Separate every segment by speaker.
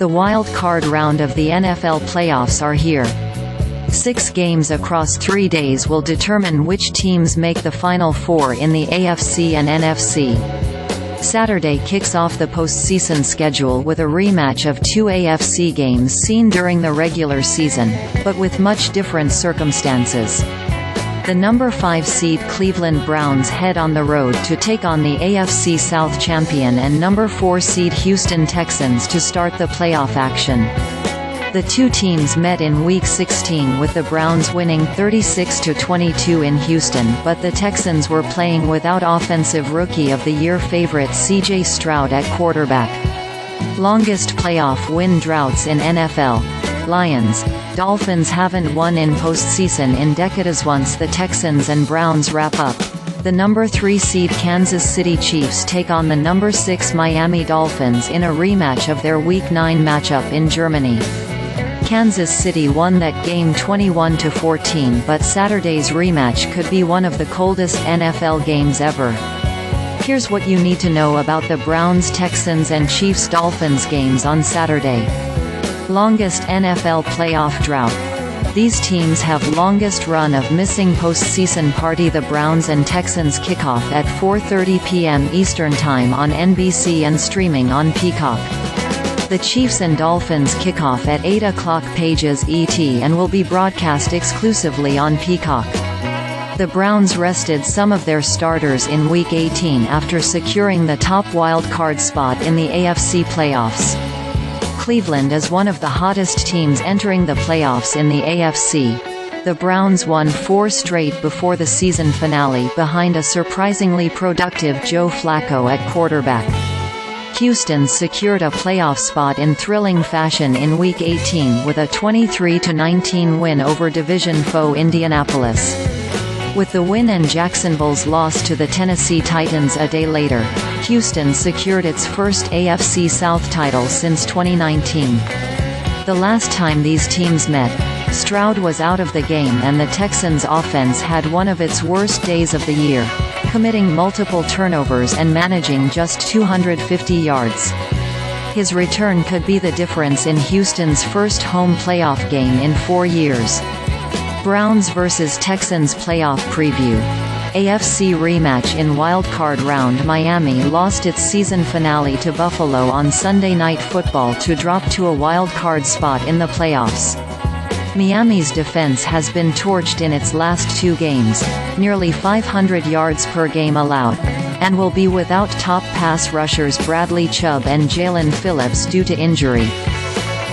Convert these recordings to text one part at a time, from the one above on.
Speaker 1: The wild card round of the NFL playoffs are here. 6 games across 3 days will determine which teams make the Final Four in the AFC and NFC. Saturday kicks off the postseason schedule with a rematch of 2 AFC games seen during the regular season, but with much different circumstances. The number 5 seed Cleveland Browns head on the road to take on the AFC South champion and number 4 seed Houston Texans to start the playoff action. The two teams met in Week 16 with the Browns winning 36-22 in Houston, but the Texans were playing without Offensive Rookie of the Year favorite C.J. Stroud at quarterback. Longest playoff win droughts in NFL. Lions. Dolphins haven't won in postseason in decadesOnce. The Texans and Browns wrap up. The number 3 seed Kansas City Chiefs take on the number 6 Miami Dolphins in a rematch of their Week 9 matchup in Germany. Kansas City won that game 21-14, but Saturday's rematch could be one of the coldest NFL games ever. Here's what you need to know about the Browns-Texans and Chiefs-Dolphins games on Saturday. Longest NFL playoff drought. These teams have longest run of missing postseason party. The Browns and Texans kickoff at 4:30 p.m. Eastern Time on NBC and streaming on Peacock. The Chiefs and Dolphins kickoff at 8 o'clock Pages ET and will be broadcast exclusively on Peacock. The Browns rested some of their starters in Week 18 after securing the top wild card spot in the AFC playoffs. Cleveland is one of the hottest teams entering the playoffs in the AFC. The Browns won 4 straight before the season finale behind a surprisingly productive Joe Flacco at quarterback. Houston secured a playoff spot in thrilling fashion in Week 18 with a 23-19 win over division foe Indianapolis. With the win and Jacksonville's loss to the Tennessee Titans a day later, Houston secured its first AFC South title since 2019. The last time these teams met, Stroud was out of the game and the Texans' offense had one of its worst days of the year, committing multiple turnovers and managing just 250 yards. His return could be the difference in Houston's first home playoff game in 4 years. Browns vs. Texans playoff preview. AFC rematch in wildcard round. Miami lost its season finale to Buffalo on Sunday Night Football to drop to a wild-card spot in the playoffs. Miami's defense has been torched in its last 2 games, nearly 500 yards per game allowed, and will be without top pass rushers Bradley Chubb and Jaelan Phillips due to injury.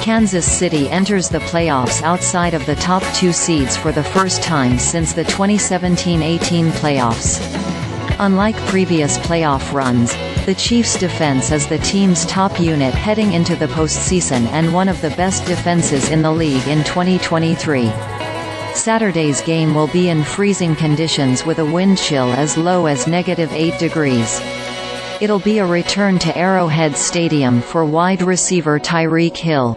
Speaker 1: Kansas City enters the playoffs outside of the top 2 seeds for the first time since the 2017-18 playoffs. Unlike previous playoff runs, the Chiefs' defense is the team's top unit heading into the postseason and one of the best defenses in the league in 2023. Saturday's game will be in freezing conditions with a wind chill as low as -8 degrees. It'll be a return to Arrowhead Stadium for wide receiver Tyreek Hill.